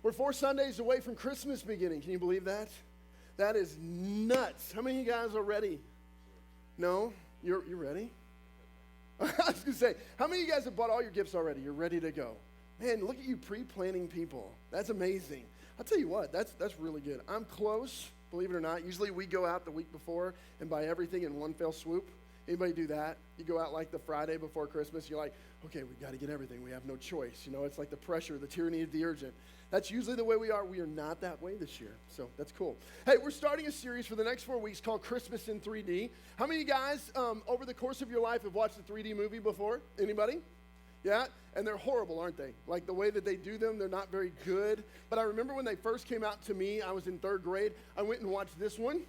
We're 4 Sundays away from Christmas beginning. Can you believe that? That is nuts. How many of you guys are ready? No? You're ready? I was going to say, how many of you guys have bought all your gifts already? You're ready to go. Man, look at you pre-planning people. That's amazing. I'll tell you what, that's really good. I'm close, believe it or not. Usually we go out the week before and buy everything in one fell swoop. Anybody do that? You go out like the Friday before Christmas, you're like, okay, we got to get everything. We have no choice. You know, it's like the pressure, the tyranny of the urgent. That's usually the way we are. We are not that way this year, so that's cool. Hey, we're starting a series for the next 4 weeks called Christmas in 3D. How many of you guys, over the course of your life, have watched a 3D movie before? Anybody? Yeah? And they're horrible, aren't they? Like the way that they do them, they're not very good. But I remember when they first came out to me, I was in 3rd grade, I went and watched this one.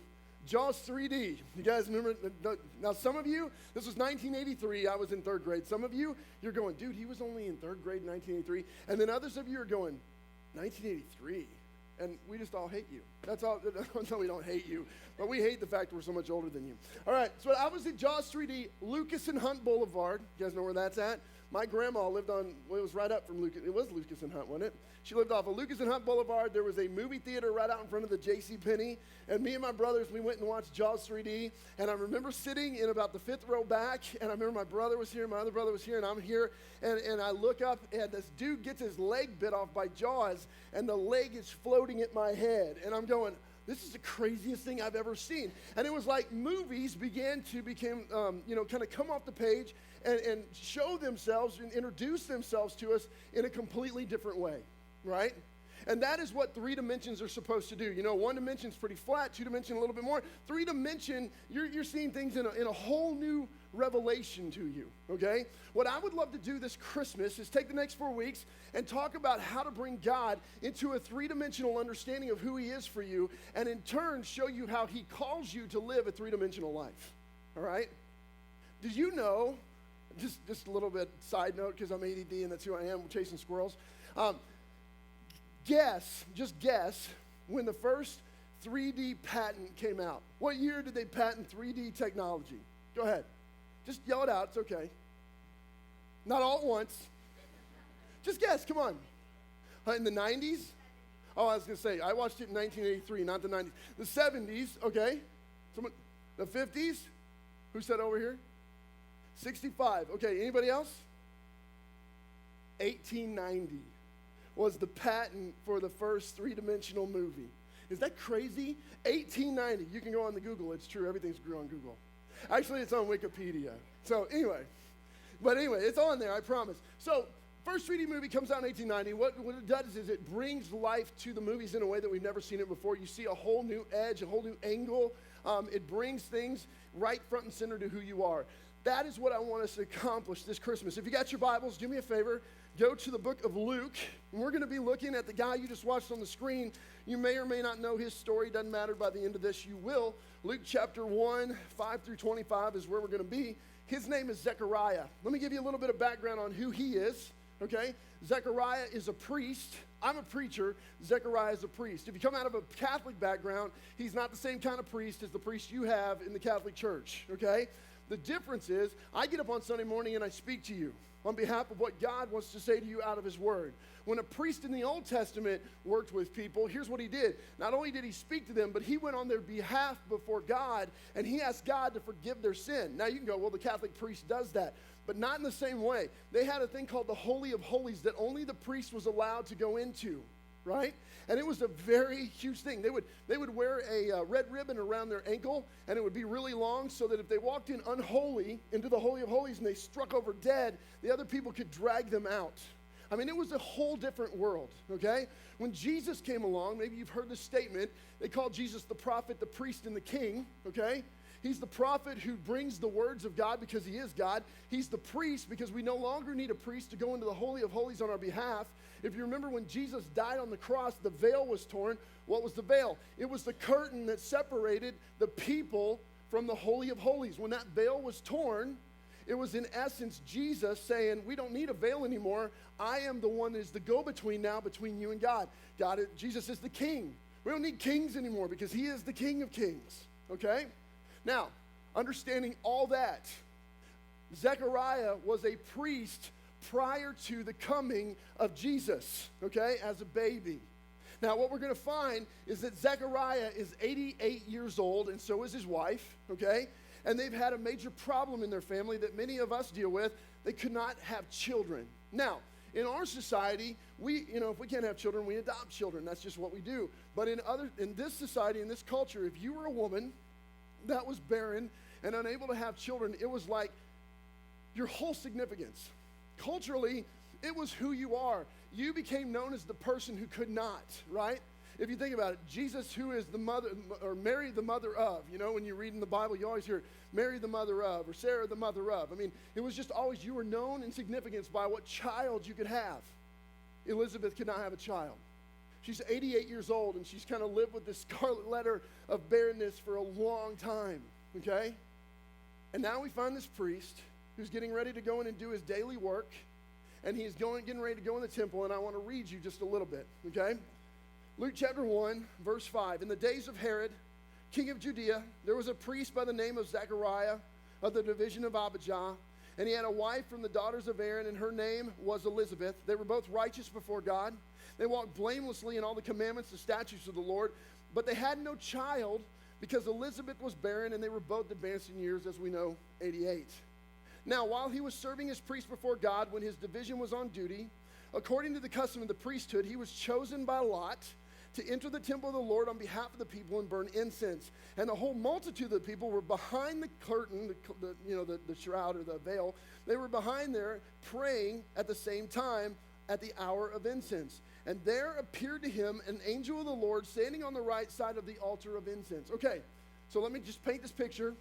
Jaws 3D. You guys remember? Now, some of you, this was 1983. I was in 3rd grade. Some of you, you're going, dude, he was only in 3rd grade in 1983. And then others of you are going, 1983. And we just all hate you. That's all. We don't hate you, but we hate the fact we're so much older than you. All right, so I was at Jaws 3D, Lucas and Hunt Boulevard. You guys know where that's at? My grandma lived on, well, it was right up from Lucas. It was Lucas and Hunt, wasn't it? She lived off of Lucas and Hunt Boulevard. There was a movie theater right out in front of the JCPenney. And me and my brothers, we went and watched Jaws 3D. And I remember sitting in about the 5th row back. And I remember my brother was here, my other brother was here, and I'm here. And I look up, and this dude gets his leg bit off by Jaws. And the leg is floating at my head. And I'm going, this is the craziest thing I've ever seen. And it was like movies began to become, kind of come off the page and show themselves and introduce themselves to us in a completely different way, right? And that is what 3 dimensions are supposed to do. You know, 1 dimension is pretty flat, 2 dimension a little bit more. 3 dimension, you're seeing things in a whole new revelation to you, okay? What I would love to do this Christmas is take the next 4 weeks and talk about how to bring God into a 3-dimensional understanding of who he is for you, and in turn show you how he calls you to live a 3-dimensional life, all right? Did you know, just a little bit side note because I'm ADD and that's who I am, chasing squirrels. Guess when the first 3D patent came out. What year did they patent 3D technology? Go ahead. Just yell it out. It's okay. Not all at once. Just guess. Come on. In the 90s? Oh, I was going to say, I watched it in 1983, not the 90s. The 70s, okay. Someone, the 50s? Who said over here? 65. Okay, anybody else? 1890 was the patent for the first 3-dimensional movie. Is that crazy? 1890. You can go on the Google. It's true. Everything's on Google. Actually, it's on Wikipedia. So anyway, it's on there, I promise. So first 3D movie comes out in 1890. What it does is it brings life to the movies in a way that we've never seen it before. You see a whole new edge, a whole new angle. It brings things right front and center to who you are. That is what I want us to accomplish this Christmas. If you got your Bibles, do me a favor. Go to the book of Luke, and we're going to be looking at the guy you just watched on the screen. You may or may not know his story. Doesn't matter. By the end of this, you will. Luke chapter 1, 5 through 25 is where we're going to be. His name is Zechariah. Let me give you a little bit of background on who he is, okay? Zechariah is a priest. I'm a preacher. Zechariah is a priest. If you come out of a Catholic background, he's not the same kind of priest as the priest you have in the Catholic Church, okay? The difference is I get up on Sunday morning and I speak to you on behalf of what God wants to say to you out of his word. When a priest in the Old Testament worked with people, here's what he did. Not only did he speak to them, but he went on their behalf before God, and he asked God to forgive their sin. Now you can go, well, the Catholic priest does that, but not in the same way. They had a thing called the Holy of Holies that only the priest was allowed to go into, right? And it was a very huge thing. They would wear a red ribbon around their ankle, and it would be really long so that if they walked in unholy into the Holy of Holies and they struck over dead, the other people could drag them out. I mean, it was a whole different world, okay? When Jesus came along, maybe you've heard this statement, they called Jesus the prophet, the priest, and the king, okay? He's the prophet who brings the words of God because he is God. He's the priest because we no longer need a priest to go into the Holy of Holies on our behalf. If you remember when Jesus died on the cross, the veil was torn. What was the veil? It was the curtain that separated the people from the Holy of Holies. When that veil was torn, it was in essence Jesus saying, we don't need a veil anymore. I am the one that is the go-between now between you and God. Jesus is the king. We don't need kings anymore because he is the King of Kings, okay? Now, understanding all that, Zechariah was a priest prior to the coming of Jesus, okay, as a baby. Now, what we're going to find is that Zechariah is 88 years old, and so is his wife, okay? And they've had a major problem in their family that many of us deal with. They could not have children. Now, in our society, if we can't have children, we adopt children. That's just what we do. But in this society, in this culture, if you were a woman that was barren and unable to have children, it was like your whole significance. Culturally, it was who you are. You became known as the person who could not, right? If you think about it, Jesus, who is the mother, or Mary, the mother of, when you read in the Bible, you always hear Mary, the mother of, or Sarah, the mother of. I mean, it was just always, you were known in significance by what child you could have. Elizabeth could not have a child. She's 88 years old, and she's kind of lived with this scarlet letter of barrenness for a long time, okay? And now we find this priest who's getting ready to go in and do his daily work, and he's getting ready to go in the temple, and I want to read you just a little bit, okay? Luke chapter 1, verse 5. In the days of Herod, king of Judea, there was a priest by the name of Zechariah of the division of Abijah, and he had a wife from the daughters of Aaron, and her name was Elizabeth. They were both righteous before God. They walked blamelessly in all the commandments and statutes of the Lord, but they had no child because Elizabeth was barren, and they were both advanced in years, as we know, 88. Now, while he was serving as priest before God, when his division was on duty, according to the custom of the priesthood, he was chosen by lot to enter the temple of the Lord on behalf of the people and burn incense. And the whole multitude of the people were behind the curtain, the shroud or the veil. They were behind there praying at the same time at the hour of incense. And there appeared to him an angel of the Lord standing on the right side of the altar of incense. Okay, so let me just paint this picture.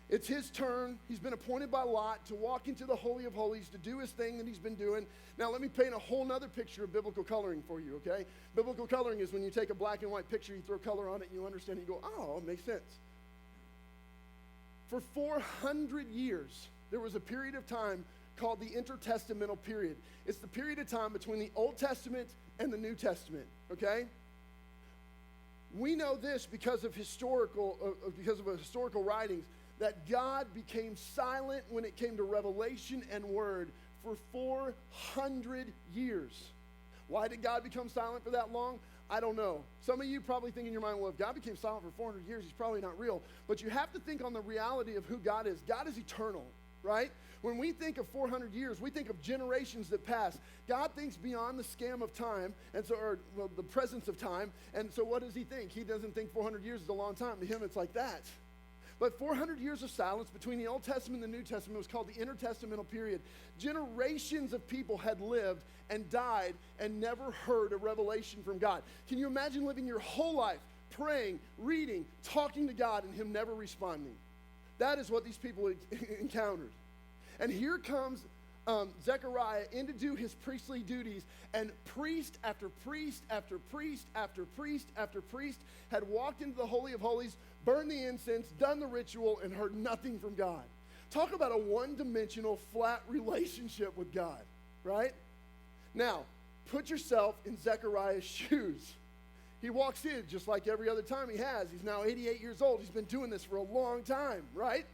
It's his turn. He's been appointed by Lot to walk into the Holy of Holies, to do his thing that he's been doing. Now, let me paint a whole nother picture of biblical coloring for you, okay? Biblical coloring is when you take a black and white picture, you throw color on it, and you understand it, you go, oh, it makes sense. For 400 years, there was a period of time called the intertestamental period. It's the period of time between the Old Testament and the New Testament, okay? We know this because of historical writings, that God became silent when it came to revelation and word for 400 years. Why did God become silent for that long? I don't know. Some of you probably think in your mind, well, if God became silent for 400 years, he's probably not real. But you have to think on the reality of who God is. God is eternal, right? When we think of 400 years, we think of generations that pass. God thinks beyond the scam of time, the presence of time. And so what does he think? He doesn't think 400 years is a long time. To him, it's like that. But 400 years of silence between the Old Testament and the New Testament was called the intertestamental period. Generations of people had lived and died and never heard a revelation from God. Can you imagine living your whole life praying, reading, talking to God, and him never responding? That is what these people encountered. And here comes Zechariah in to do his priestly duties, and priest after priest after priest after priest after priest had walked into the Holy of Holies, burned the incense, done the ritual, and heard nothing from God. Talk about a one-dimensional, flat relationship with God, right? Now, put yourself in Zechariah's shoes. He walks in just like every other time he has. He's now 88 years old. He's been doing this for a long time, right?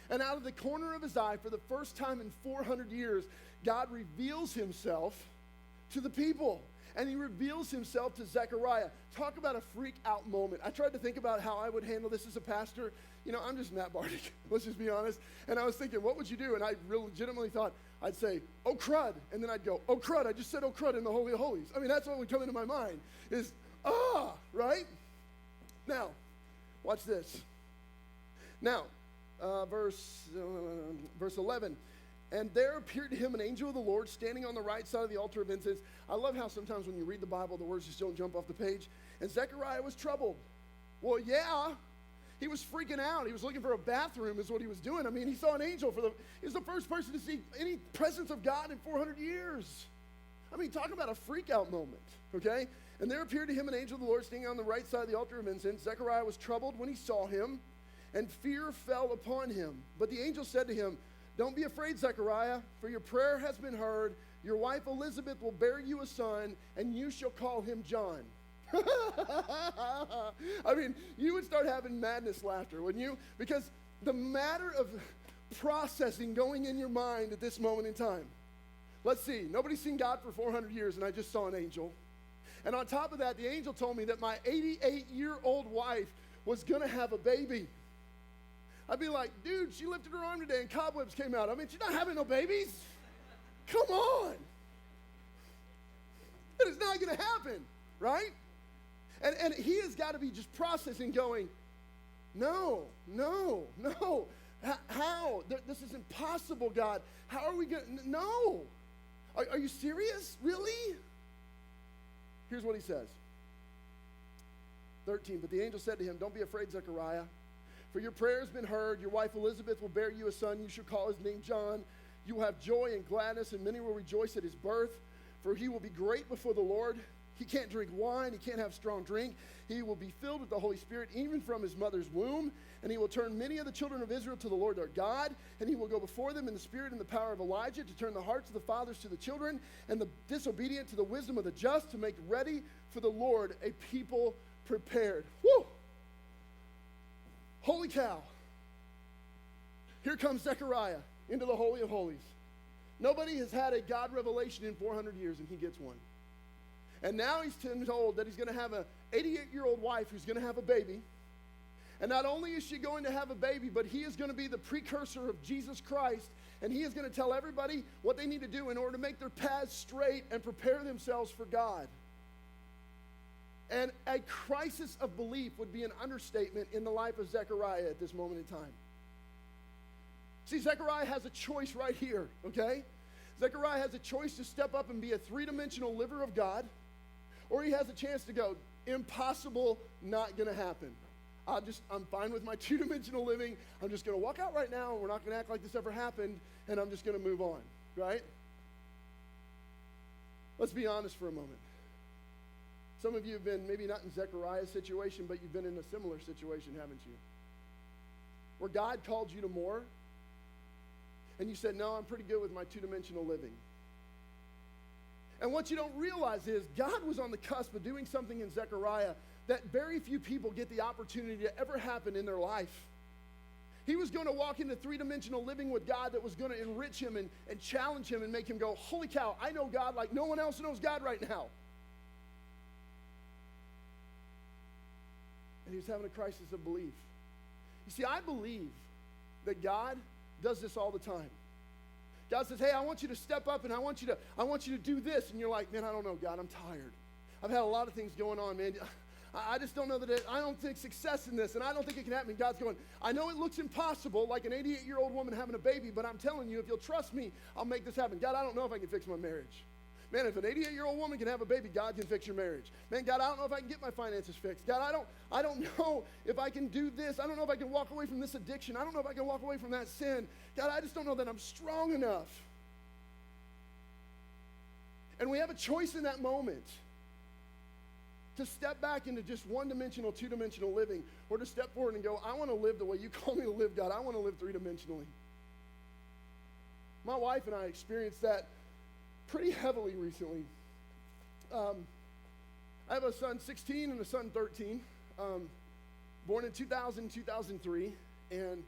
And out of the corner of his eye, for the first time in 400 years, God reveals himself to the people. And he reveals himself to Zechariah. Talk about a freak out moment. I tried to think about how I would handle this as a pastor. I'm just Matt Bartig. Let's just be honest. And I was thinking, what would you do? And I legitimately thought, I'd say, oh crud. And then I'd go, oh crud. I just said oh crud in the Holy of Holies. I mean, that's what would come into my mind is, right? Now, watch this. Now, verse 11. And there appeared to him an angel of the Lord standing on the right side of the altar of incense. I love how sometimes when you read the Bible, the words just don't jump off the page. And Zechariah was troubled. Well, yeah, he was freaking out. He was looking for a bathroom is what he was doing. I mean, he saw an angel. He was the first person to see any presence of God in 400 years. I mean, talk about a freak out moment, okay? And there appeared to him an angel of the Lord standing on the right side of the altar of incense. Zechariah was troubled when he saw him, and fear fell upon him. But the angel said to him, don't be afraid, Zechariah, for your prayer has been heard. Your wife Elizabeth will bear you a son, and you shall call him John. I mean, you would start having madness laughter, wouldn't you? Because the matter of processing going in your mind at this moment in time. Let's see. Nobody's seen God for 400 years, and I just saw an angel. And on top of that, the angel told me that my 88-year-old wife was going to have a baby. I'd be like, dude, she lifted her arm today and cobwebs came out. I mean, she's not having no babies. Come on. It is not going to happen, right? And he has got to be just processing, going, no. How? This is impossible, God. How are we going to? No. Are you serious? Really? Here's what he says. 13, but the angel said to him, don't be afraid, Zechariah, for your prayer has been heard. Your wife Elizabeth will bear you a son. You shall call his name John. You will have joy and gladness, and many will rejoice at his birth, for he will be great before the Lord. He can't drink wine. He can't have strong drink. He will be filled with the Holy Spirit even from his mother's womb. And he will turn many of the children of Israel to the Lord their God. And he will go before them in the spirit and the power of Elijah to turn the hearts of the fathers to the children and the disobedient to the wisdom of the just, to make ready for the Lord a people prepared. Woo! Holy cow. Here comes Zechariah into the Holy of Holies. Nobody has had a God revelation in 400 years, and he gets one. And now he's told that he's going to have an 88-year-old wife who's going to have a baby. And not only is she going to have a baby, but he is going to be the precursor of Jesus Christ. And he is going to tell everybody what they need to do in order to make their paths straight and prepare themselves for God. And a crisis of belief would be an understatement in the life of Zechariah at this moment in time. See, Zechariah has a choice right here, okay? Zechariah has a choice to step up and be a three-dimensional liver of God, or he has a chance to go, impossible, not going to happen. I'm fine with my two-dimensional living. I'm just going to walk out right now, and we're not going to act like this ever happened, and I'm just going to move on, right? Let's be honest for a moment. Some of you have been, maybe not in Zechariah's situation, but you've been in a similar situation, haven't you? Where God called you to more, and you said, no, I'm pretty good with my two-dimensional living. And what you don't realize is God was on the cusp of doing something in Zechariah that very few people get the opportunity to ever happen in their life. He was going to walk into three-dimensional living with God that was going to enrich him and challenge him and make him go, holy cow, I know God like no one else knows God right now. And he was having a crisis of belief. You see, I believe that God does this all the time. God says, hey, I want you to step up and I want you to do this. And you're like, man, I don't know, God, I'm tired. I've had a lot of things going on, man. I just don't know I don't think success in this, and I don't think it can happen. And God's going, I know it looks impossible, like an 88-year-old woman having a baby, but I'm telling you, if you'll trust me, I'll make this happen. God, I don't know if I can fix my marriage. Man, if an 88-year-old woman can have a baby, God can fix your marriage. Man, God, I don't know if I can get my finances fixed. God, I don't know if I can do this. I don't know if I can walk away from this addiction. I don't know if I can walk away from that sin. God, I just don't know that I'm strong enough. And we have a choice in that moment to step back into just one-dimensional, two-dimensional living, or to step forward and go, I want to live the way you call me to live, God. I want to live three-dimensionally. My wife and I experienced that pretty heavily recently. I have a son 16 and a son 13, born in 2000, 2003, and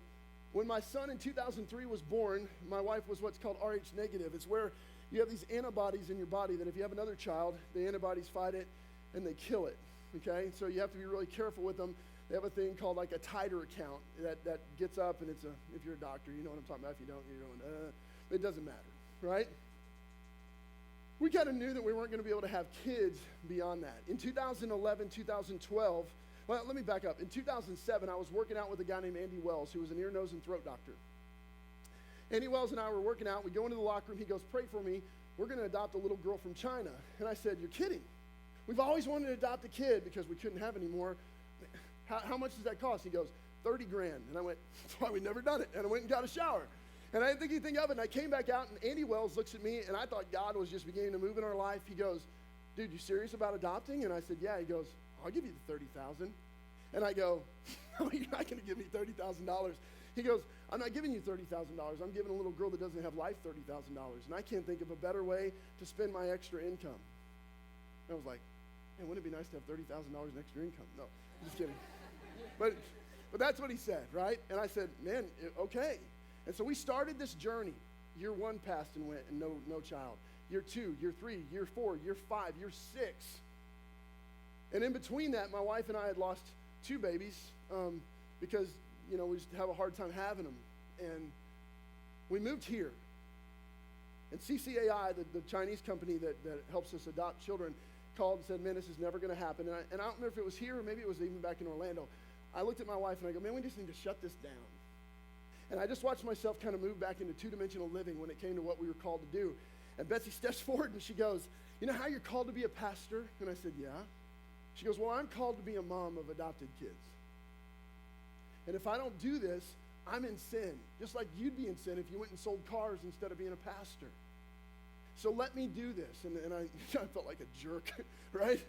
when my son in 2003 was born, my wife was what's called Rh negative. It's where you have these antibodies in your body that if you have another child, the antibodies fight it and they kill it, okay? So you have to be really careful with them. They have a thing called like a titer account that gets up, and if you're a doctor, you know what I'm talking about. If you don't, you're going, it doesn't matter, right? We kind of knew that we weren't going to be able to have kids beyond that. In 2011, 2012, well, let me back up. In 2007, I was working out with a guy named Andy Wells, who was an ear, nose, and throat doctor. Andy Wells and I were working out. We go into the locker room. He goes, pray for me. We're going to adopt a little girl from China. And I said, you're kidding. We've always wanted to adopt a kid because we couldn't have any more. How much does that cost? He goes, 30 grand. And I went, that's why we've never done it. And I went and got a shower. And I didn't think anything of it. And I came back out, and Andy Wells looks at me, and I thought God was just beginning to move in our life. He goes, dude, you serious about adopting? And I said, yeah. He goes, I'll give you the $30,000. And I go, no, you're not going to give me $30,000. He goes, I'm not giving you $30,000. I'm giving a little girl that doesn't have life $30,000. And I can't think of a better way to spend my extra income. And I was like, man, wouldn't it be nice to have $30,000 in extra income? No, I'm just kidding. But that's what he said, right? And I said, man, okay. And so we started this journey. Year 1 passed and went, and no child. Year 2, year 3, year 4, year 5, year 6. And in between that, my wife and I had lost 2 babies because, we just have a hard time having them. And we moved here. And CCAI, the Chinese company that helps us adopt children, called and said, man, this is never going to happen. And I don't remember if it was here or maybe it was even back in Orlando. I looked at my wife and I go, man, we just need to shut this down. And I just watched myself kind of move back into 2-dimensional living when it came to what we were called to do. And Betsy steps forward and she goes, you know how you're called to be a pastor? And I said, yeah. She goes, well, I'm called to be a mom of adopted kids. And if I don't do this, I'm in sin, just like you'd be in sin if you went and sold cars instead of being a pastor. So let me do this. And I felt like a jerk, right?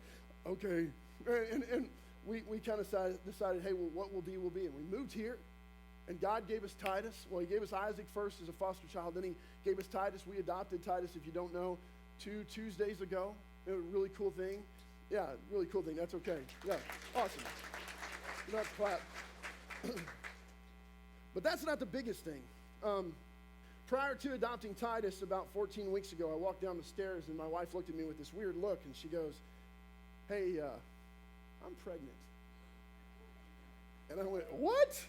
Okay. And we kind of decided, hey, well, what will be will be. And we moved here, and God gave us Titus. Well, he gave us Isaac first as a foster child. Then he gave us Titus. We adopted Titus, if you don't know, 2 Tuesdays ago. It was a really cool thing. Yeah, really cool thing. That's okay. Yeah, awesome. You don't have to clap. But that's not the biggest thing. Prior to adopting Titus about 14 weeks ago, I walked down the stairs and my wife looked at me with this weird look and she goes, hey, I'm pregnant. And I went, what?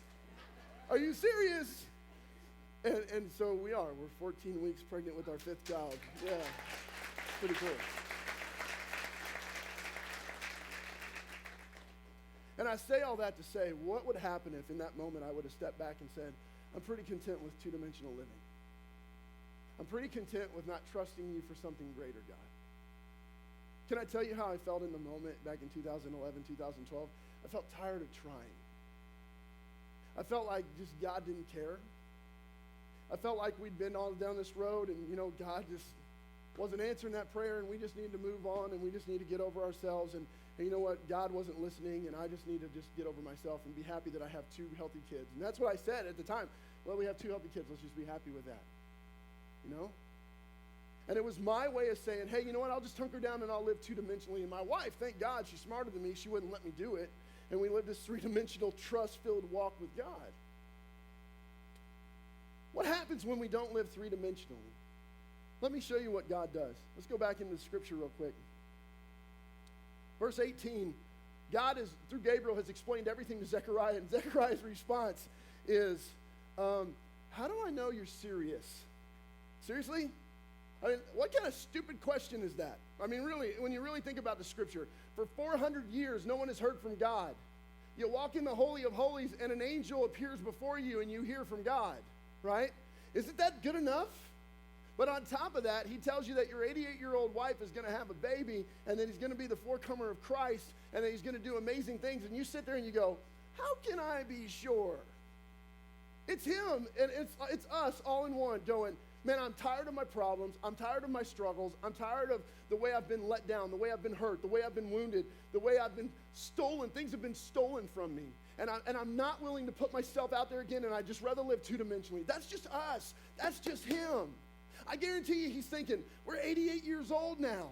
Are you serious? And so we are. We're 14 weeks pregnant with our 5th child. Yeah, pretty cool. And I say all that to say, what would happen if in that moment I would have stepped back and said, I'm pretty content with 2-dimensional living. I'm pretty content with not trusting you for something greater, God. Can I tell you how I felt in the moment back in 2011, 2012? I felt tired of trying. I felt like just God didn't care. I felt like we'd been all down this road and, God just wasn't answering that prayer and we just needed to move on and we just need to get over ourselves and you know what? God wasn't listening and I just need to just get over myself and be happy that I have 2 healthy kids. And that's what I said at the time. Well, we have 2 healthy kids. Let's just be happy with that. And it was my way of saying, hey, you know what? I'll just hunker down and I'll live 2-dimensionally. And my wife, thank God, she's smarter than me. She wouldn't let me do it. And we lived this 3-dimensional, trust-filled walk with God. What happens when we don't live 3-dimensionally? Let me show you what God does. Let's go back into the scripture real quick. Verse 18, God through Gabriel, has explained everything to Zechariah, and Zechariah's response is, how do I know you're serious? Seriously? I mean, what kind of stupid question is that? I mean, really, when you really think about the scripture, for 400 years, no one has heard from God. You walk in the Holy of Holies, and an angel appears before you, and you hear from God, right? Isn't that good enough? But on top of that, he tells you that your 88-year-old wife is going to have a baby, and that he's going to be the forecomer of Christ, and that he's going to do amazing things. And you sit there and you go, how can I be sure? It's him, and it's us all in one going, man, I'm tired of my problems. I'm tired of my struggles. I'm tired of the way I've been let down, the way I've been hurt, the way I've been wounded, the way I've been stolen. Things have been stolen from me. And I'm not willing to put myself out there again, and I'd just rather live 2-dimensionally. That's just us. That's just him. I guarantee you he's thinking, we're 88 years old now.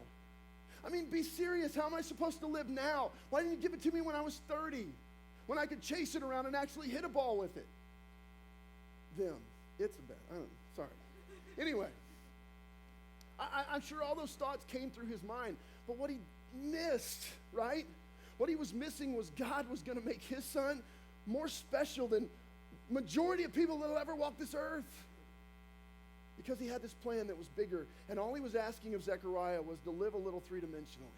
I mean, be serious. How am I supposed to live now? Why didn't you give it to me when I was 30? When I could chase it around and actually hit a ball with it? Them. It's a bad. Sorry. Anyway, I'm sure all those thoughts came through his mind. But what he missed, right? What he was missing was God was going to make his son more special than majority of people that will ever walk this earth. Because he had this plan that was bigger. And all he was asking of Zechariah was to live a little 3-dimensionally.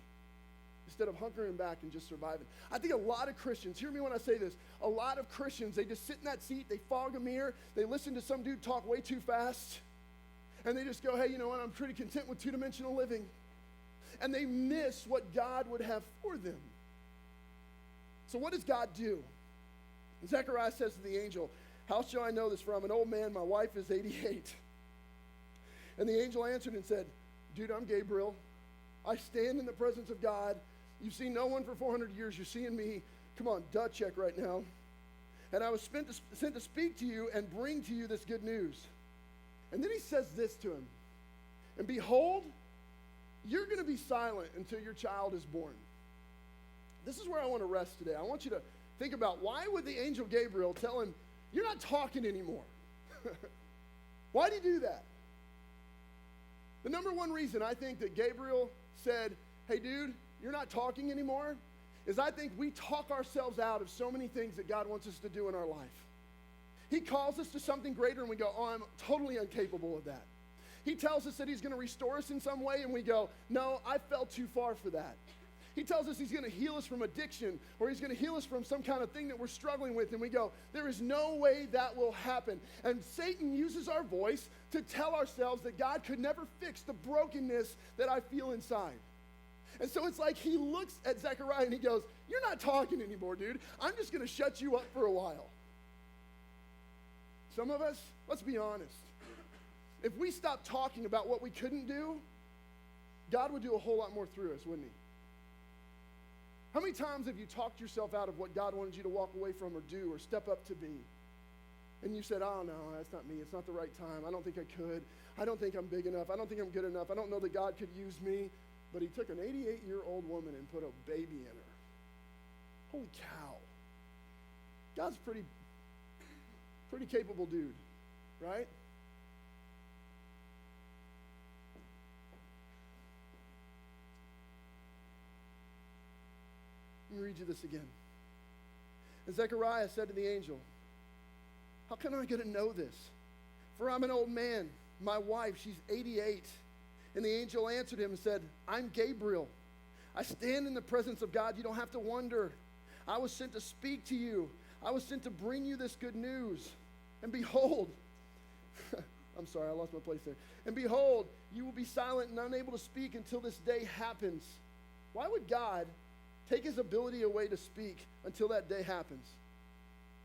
Instead of hunkering back and just surviving. I think a lot of Christians, hear me when I say this, a lot of Christians, they just sit in that seat, they fog a mirror, they listen to some dude talk way too fast, and they just go, hey, you know what, I'm pretty content with 2-dimensional living. And they miss what God would have for them. So what does God do? Zechariah says to the angel, how shall I know this? For I'm an old man, my wife is 88. And the angel answered and said, dude, I'm Gabriel. I stand in the presence of God. You've seen no one for 400 years. You're seeing me. Come on, duh check right now. And I was sent to speak to you and bring to you this good news. And then he says this to him. And behold, you're going to be silent until your child is born. This is where I want to rest today. I want you to think about, why would the angel Gabriel tell him, you're not talking anymore? Why did he do that? The number one reason I think that Gabriel said, hey, dude, you're not talking anymore, is I think we talk ourselves out of so many things that God wants us to do in our life. He calls us to something greater and we go, oh, I'm totally incapable of that. He tells us that he's going to restore us in some way and we go, no, I fell too far for that. He tells us he's going to heal us from addiction or he's going to heal us from some kind of thing that we're struggling with, and we go, there is no way that will happen. And Satan uses our voice to tell ourselves that God could never fix the brokenness that I feel inside. And so it's like he looks at Zechariah and he goes, you're not talking anymore, dude. I'm just going to shut you up for a while. Some of us, let's be honest. If we stopped talking about what we couldn't do, God would do a whole lot more through us, wouldn't he? How many times have you talked yourself out of what God wanted you to walk away from or do or step up to be? And you said, oh, no, that's not me. It's not the right time. I don't think I could. I don't think I'm big enough. I don't think I'm good enough. I don't know that God could use me. But he took an 88-year-old woman and put a baby in her. Holy cow. God's pretty capable dude, right? Let me read you this again. And Zechariah said to the angel, how can I get to know this? For I'm an old man. My wife, she's 88. And the angel answered him and said, I'm Gabriel. I stand in the presence of God. You don't have to wonder. I was sent to speak to you. I was sent to bring you this good news. And behold, I'm sorry, I lost my place there. And behold, you will be silent and unable to speak until this day happens. Why would God take his ability away to speak until that day happens?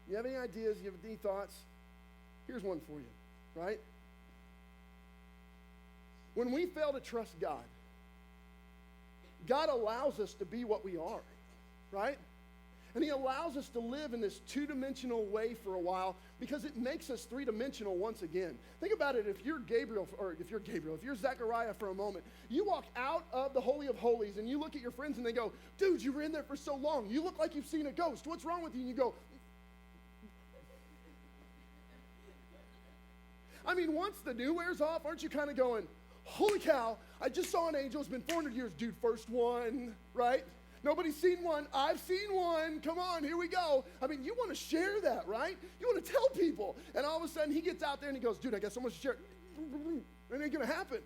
You have any ideas? You have any thoughts? Here's one for you, right? When we fail to trust God, God allows us to be what we are, right? And he allows us to live in this two-dimensional way for a while because it makes us three-dimensional once again. Think about it. If you're Zechariah for a moment, you walk out of the Holy of Holies and you look at your friends and they go, dude, you were in there for so long. You look like you've seen a ghost. What's wrong with you? And you go, I mean, once the new wears off, aren't you kind of going, holy cow, I just saw an angel. It's been 400 years. Dude, first one, right? Nobody's seen one. I've seen one. Come on, here we go. I mean, you want to share that, right? You want to tell people. And all of a sudden, he gets out there and he goes, dude, I got so much to share. It ain't going to happen,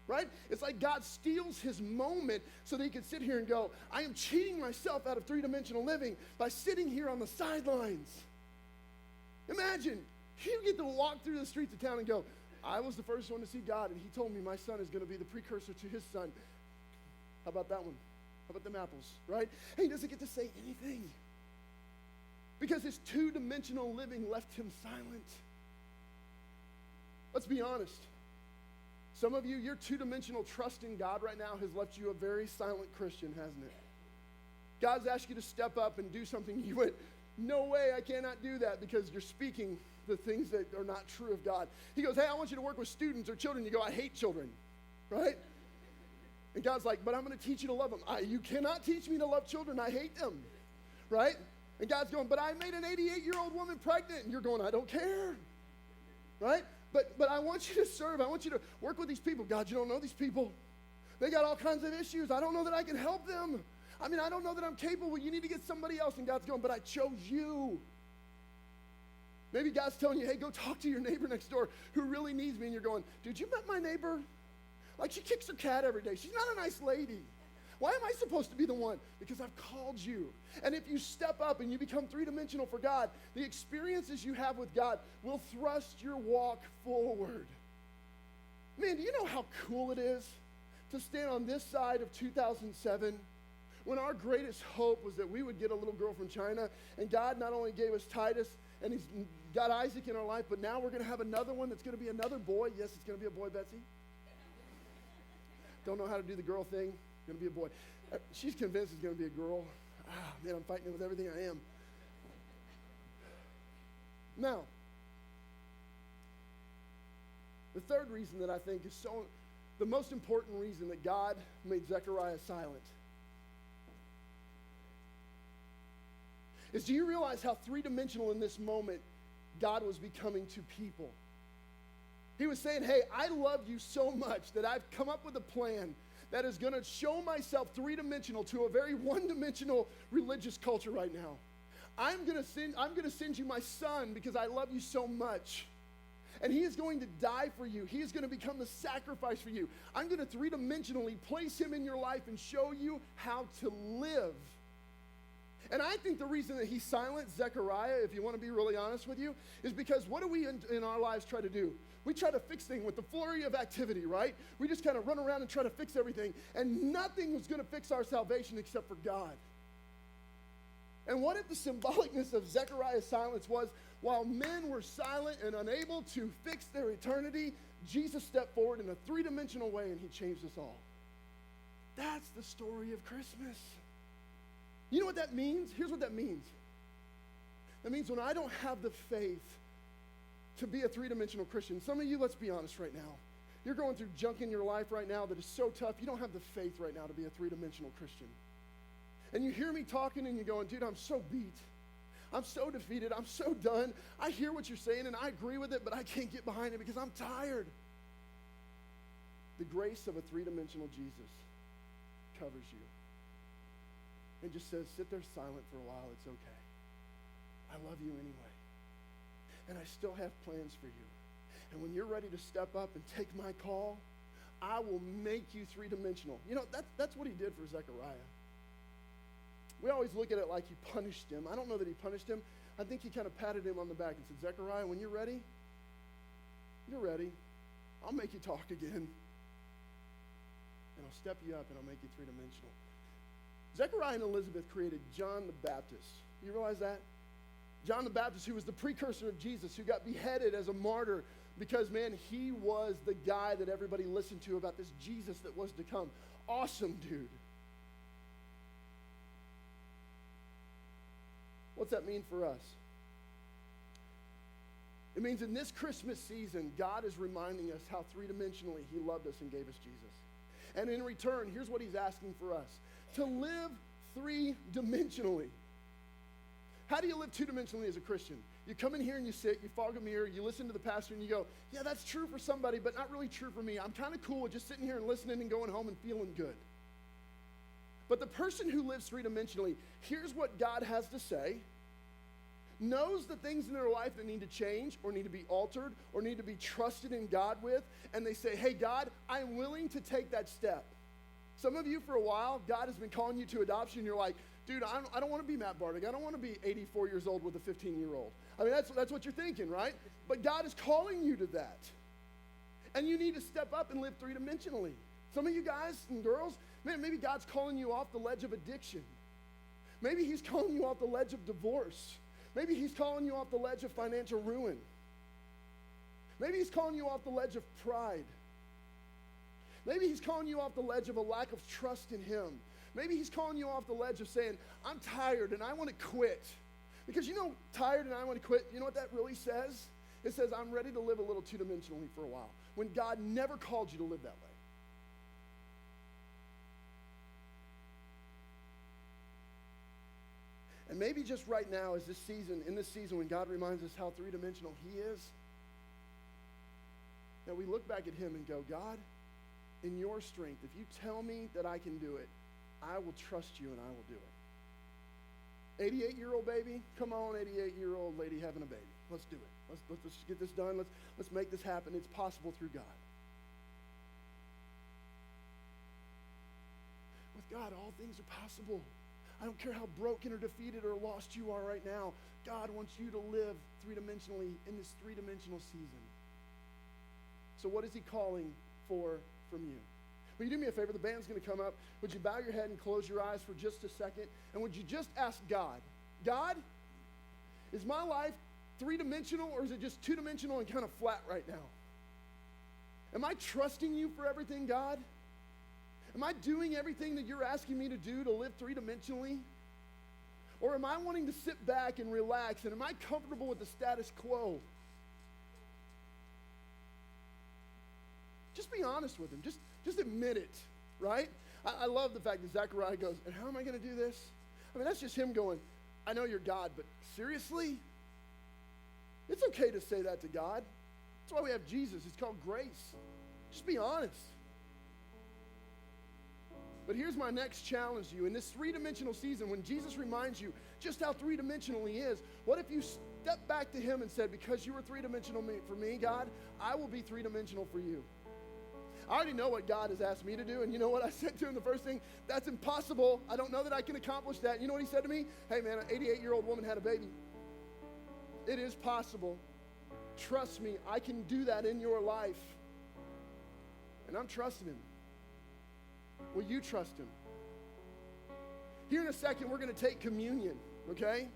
right? It's like God steals his moment so that he can sit here and go, I am cheating myself out of three-dimensional living by sitting here on the sidelines. Imagine, you get to walk through the streets of town and go, I was the first one to see God, and he told me my son is going to be the precursor to his son. How about that one? How about them apples, right? And he doesn't get to say anything because his two-dimensional living left him silent. Let's be honest. Some of you, your two-dimensional trust in God right now has left you a very silent Christian, hasn't it? God's asked you to step up and do something. You went, no way, I cannot do that because you're speaking the things that are not true of God. He goes, hey, I want you to work with students or children. You go, I hate children, right? And God's like, but I'm going to teach you to love them. You cannot teach me to love children. I hate them, right? And God's going, but I made an 88-year-old woman pregnant. And you're going, I don't care, right? But I want you to serve. I want you to work with these people. God, you don't know these people. They got all kinds of issues. I don't know that I can help them. I mean, I don't know that I'm capable. You need to get somebody else. And God's going, but I chose you. Maybe God's telling you, hey, go talk to your neighbor next door who really needs me. And you're going, dude, you met my neighbor? Like, she kicks her cat every day. She's not a nice lady. Why am I supposed to be the one? Because I've called you. And if you step up and you become three-dimensional for God, the experiences you have with God will thrust your walk forward. Man, do you know how cool it is to stand on this side of 2007 when our greatest hope was that we would get a little girl from China, and God not only gave us Titus, and he's got Isaac in our life, but now we're going to have another one that's going to be another boy. Yes, it's going to be a boy, Betsy. Don't know how to do the girl thing. Going to be a boy. She's convinced it's going to be a girl. Man, I'm fighting it with everything I am. Now, the third reason that I think is the most important reason that God made Zechariah silent is, do you realize how three-dimensional in this moment God was becoming to people? He was saying, hey, I love you so much that I've come up with a plan that is going to show myself three-dimensional to a very one-dimensional religious culture right now. I'm going to send you my son because I love you so much. And he is going to die for you. He is going to become the sacrifice for you. I'm going to three-dimensionally place him in your life and show you how to live. And I think the reason that he silenced Zechariah, if you want to be really honest with you, is because what do we in our lives try to do? We try to fix things with the flurry of activity, right? We just kind of run around and try to fix everything, and nothing was going to fix our salvation except for God. And what if the symbolicness of Zechariah's silence was, while men were silent and unable to fix their eternity, Jesus stepped forward in a three-dimensional way and he changed us all. That's the story of Christmas. You know what that means? Here's what that means. That means when I don't have the faith to be a three-dimensional Christian, some of you, let's be honest right now, you're going through junk in your life right now that is so tough, you don't have the faith right now to be a three-dimensional Christian. And you hear me talking and you're going, dude, I'm so beat. I'm so defeated. I'm so done. I hear what you're saying and I agree with it, but I can't get behind it because I'm tired. The grace of a three-dimensional Jesus covers you and just says, sit there silent for a while. It's okay. I love you anyway. And I still have plans for you. And when you're ready to step up and take my call, I will make you three-dimensional. You know, that's what he did for Zechariah. We always look at it like he punished him. I don't know that he punished him. I think he kind of patted him on the back and said, Zechariah, when you're ready, I'll make you talk again. And I'll step you up and I'll make you three-dimensional. Zechariah and Elizabeth created John the Baptist. You realize that? John the Baptist, who was the precursor of Jesus, who got beheaded as a martyr because, man, he was the guy that everybody listened to about this Jesus that was to come. Awesome dude. What's that mean for us? It means in this Christmas season, God is reminding us how three-dimensionally he loved us and gave us Jesus. And in return, here's what he's asking for us: to live three-dimensionally. How do you live two-dimensionally as a Christian? You come in here and you sit, you fog a mirror, you listen to the pastor and you go, yeah, that's true for somebody, but not really true for me. I'm kind of cool with just sitting here and listening and going home and feeling good. But the person who lives three-dimensionally hears what God has to say, knows the things in their life that need to change or need to be altered or need to be trusted in God with, and they say, hey, God, I'm willing to take that step. Some of you, for a while, God has been calling you to adoption, and you're like, dude, I don't want to be Matt Bartig. I don't want to be 84 years old with a 15-year-old. I mean, that's what you're thinking, right? But God is calling you to that. And you need to step up and live three-dimensionally. Some of you guys and girls, man, maybe God's calling you off the ledge of addiction. Maybe he's calling you off the ledge of divorce. Maybe he's calling you off the ledge of financial ruin. Maybe he's calling you off the ledge of pride. Maybe he's calling you off the ledge of a lack of trust in him. Maybe he's calling you off the ledge of saying, I'm tired and I want to quit. Because you know, tired and I want to quit, you know what that really says? It says, I'm ready to live a little two-dimensionally for a while, when God never called you to live that way. And maybe just right now is in this season when God reminds us how three-dimensional he is, that we look back at him and go, God, in your strength, if you tell me that I can do it, I will trust you and I will do it. 88-year-old baby, come on, 88-year-old lady having a baby. Let's do it. Let's just get this done. Let's make this happen. It's possible through God. With God, all things are possible. I don't care how broken or defeated or lost you are right now. God wants you to live three-dimensionally in this three-dimensional season. So what is he calling for from you? Will you do me a favor? The band's going to come up. Would you bow your head and close your eyes for just a second? And would you just ask God, God, is my life three-dimensional or is it just two-dimensional and kind of flat right now? Am I trusting you for everything, God? Am I doing everything that you're asking me to do to live three-dimensionally? Or am I wanting to sit back and relax, and am I comfortable with the status quo? Just be honest with him. Just admit it, right? I love the fact that Zechariah goes, and how am I going to do this? I mean, that's just him going, I know you're God, but seriously? It's okay to say that to God. That's why we have Jesus. It's called grace. Just be honest. But here's my next challenge to you. In this three-dimensional season, when Jesus reminds you just how three-dimensional he is, what if you step back to him and said, because you were three-dimensional for me, God, I will be three-dimensional for you. I already know what God has asked me to do, and you know what I said to him the first thing? That's impossible. I don't know that I can accomplish that. You know what he said to me? Hey, man, an 88-year-old woman had a baby. It is possible. Trust me, I can do that in your life. And I'm trusting him. Will you trust him? Here in a second, we're going to take communion, okay?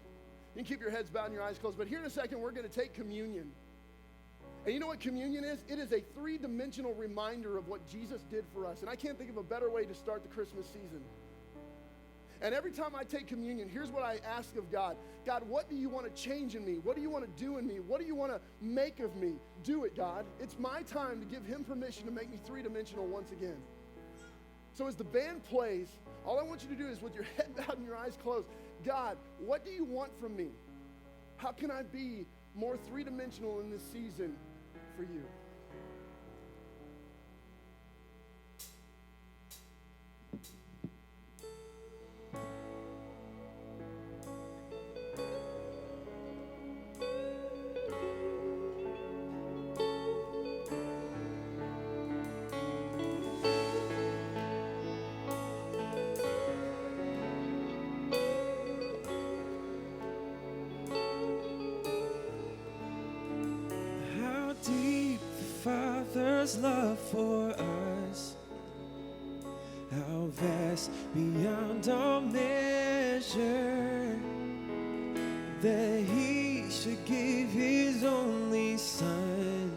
You can keep your heads bowed and your eyes closed, but here in a second, we're going to take communion. And you know what communion is? It is a three-dimensional reminder of what Jesus did for us. And I can't think of a better way to start the Christmas season. And every time I take communion, here's what I ask of God. God, what do you want to change in me? What do you want to do in me? What do you want to make of me? Do it, God. It's my time to give him permission to make me three-dimensional once again. So as the band plays, all I want you to do is with your head bowed and your eyes closed, God, what do you want from me? How can I be more three-dimensional in this season for you? Father's love for us, how vast beyond all measure, that he should give his only Son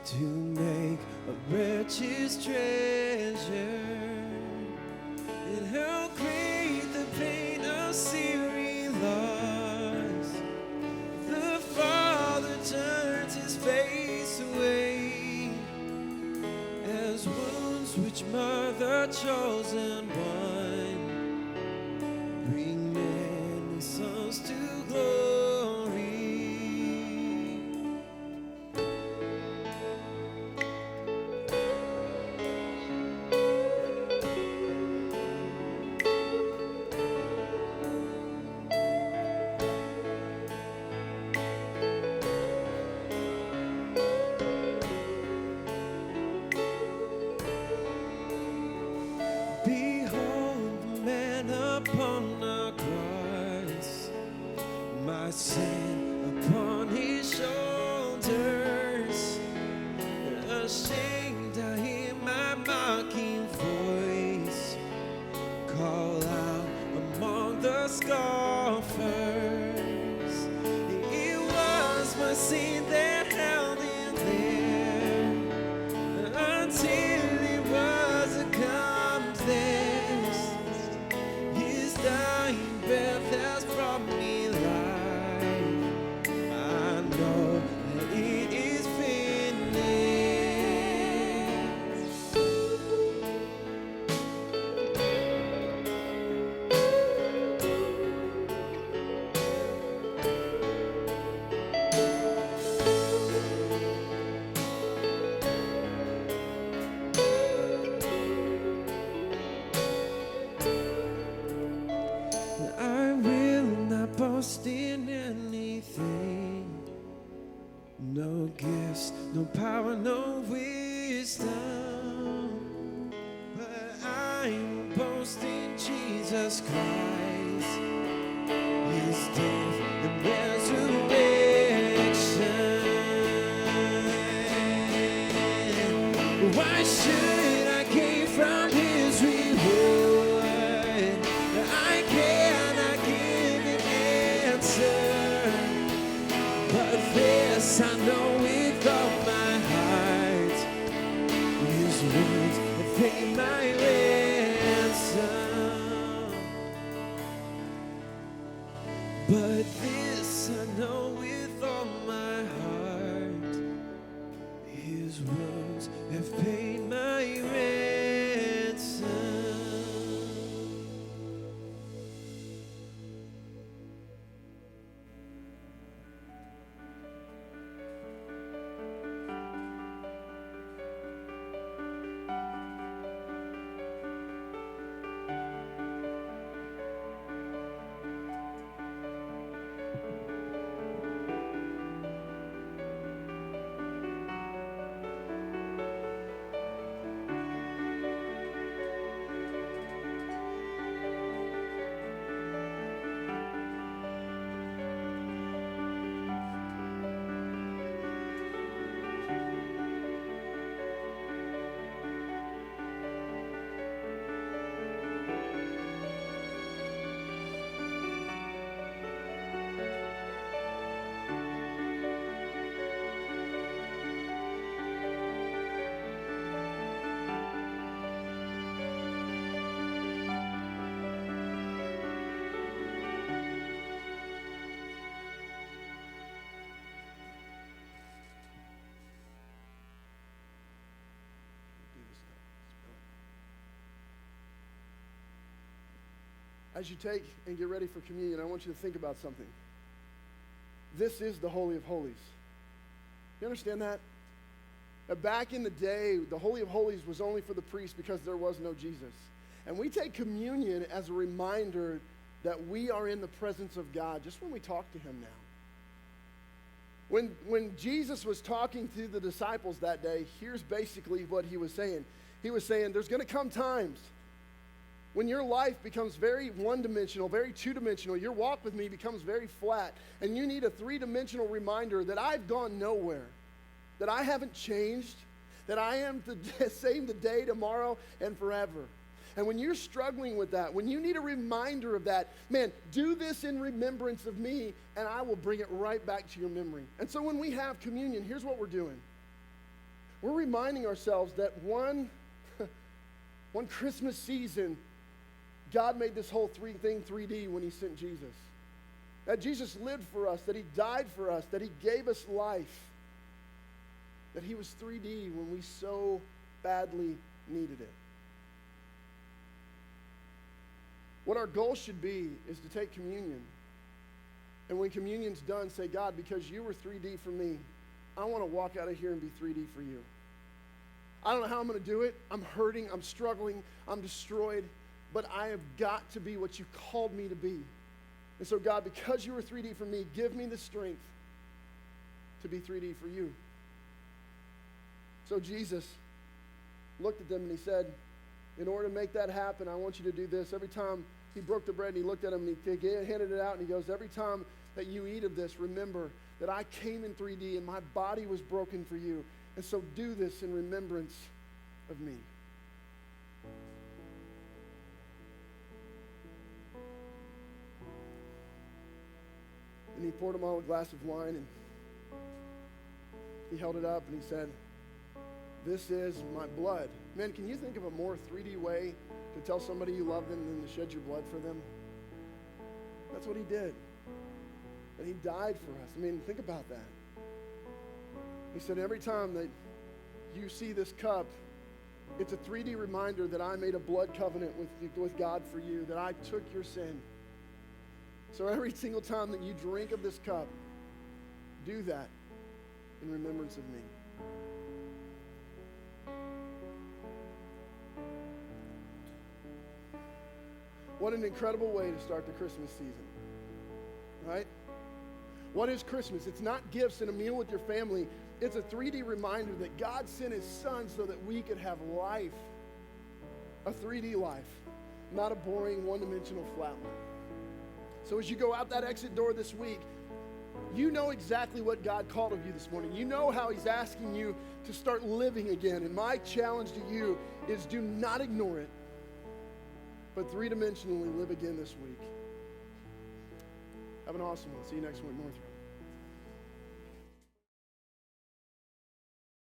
to make a wretch's treasure. And how great the pain of searing loss, the Father turns his face away, as wounds which mar the chosen one bring many sons to glory. Sin upon his shoulders, ashamed I hear my mocking voice call out among the scoffers. It was my sin that held him there until it was accomplished. His dying breath has brought me life. Boast in anything, no gifts, no power, no wisdom, but I will boast in Jesus Christ, his death and resurrection. Why should I gain from his reward? I cannot give an answer, but this I know with all my heart, his words have paid my ransom. as you take and get ready for communion, I want you to think about something. This is the Holy of Holies. You understand that? Back in the day, the Holy of Holies was only for the priest because there was no Jesus. And we take communion as a reminder that we are in the presence of God just when we talk to him now. When Jesus was talking to the disciples that day, here's basically what he was saying. He was saying, there's going to come times when your life becomes very one-dimensional, very two-dimensional. Your walk with me becomes very flat, and you need a three-dimensional reminder that I've gone nowhere, that I haven't changed, that I am the same today, tomorrow, and forever. And when you're struggling with that, when you need a reminder of that, man, do this in remembrance of me, and I will bring it right back to your memory. And so when we have communion, here's what we're doing. We're reminding ourselves that one Christmas season, God made this whole thing 3D when he sent Jesus. That Jesus lived for us, that he died for us, that he gave us life, that he was 3D when we so badly needed it. What our goal should be is to take communion. And when communion's done, say, God, because you were 3D for me, I want to walk out of here and be 3D for you. I don't know how I'm going to do it. I'm hurting, I'm struggling, I'm destroyed, but I have got to be what you called me to be. And so, God, because you were 3D for me, give me the strength to be 3D for you. So Jesus looked at them and he said, in order to make that happen, I want you to do this. Every time he broke the bread and he looked at him and he handed it out and he goes, every time that you eat of this, remember that I came in 3D and my body was broken for you. And so do this in remembrance of me. And he poured him all a glass of wine and he held it up and he said, this is my blood. Man, can you think of a more 3D way to tell somebody you love them than to shed your blood for them? That's what he did. And he died for us. I mean, think about that. He said, every time that you see this cup, it's a 3D reminder that I made a blood covenant with God for you, that I took your sin. So every single time that you drink of this cup, do that in remembrance of me. What an incredible way to start the Christmas season, right? What is Christmas? It's not gifts and a meal with your family. It's a 3D reminder that God sent his son so that we could have life, a 3D life, not a boring one-dimensional flat one. So as you go out that exit door this week, you know exactly what God called of you this morning. You know how he's asking you to start living again. And my challenge to you is do not ignore it, but three-dimensionally live again this week. Have an awesome one. See you next week, NorthRoad.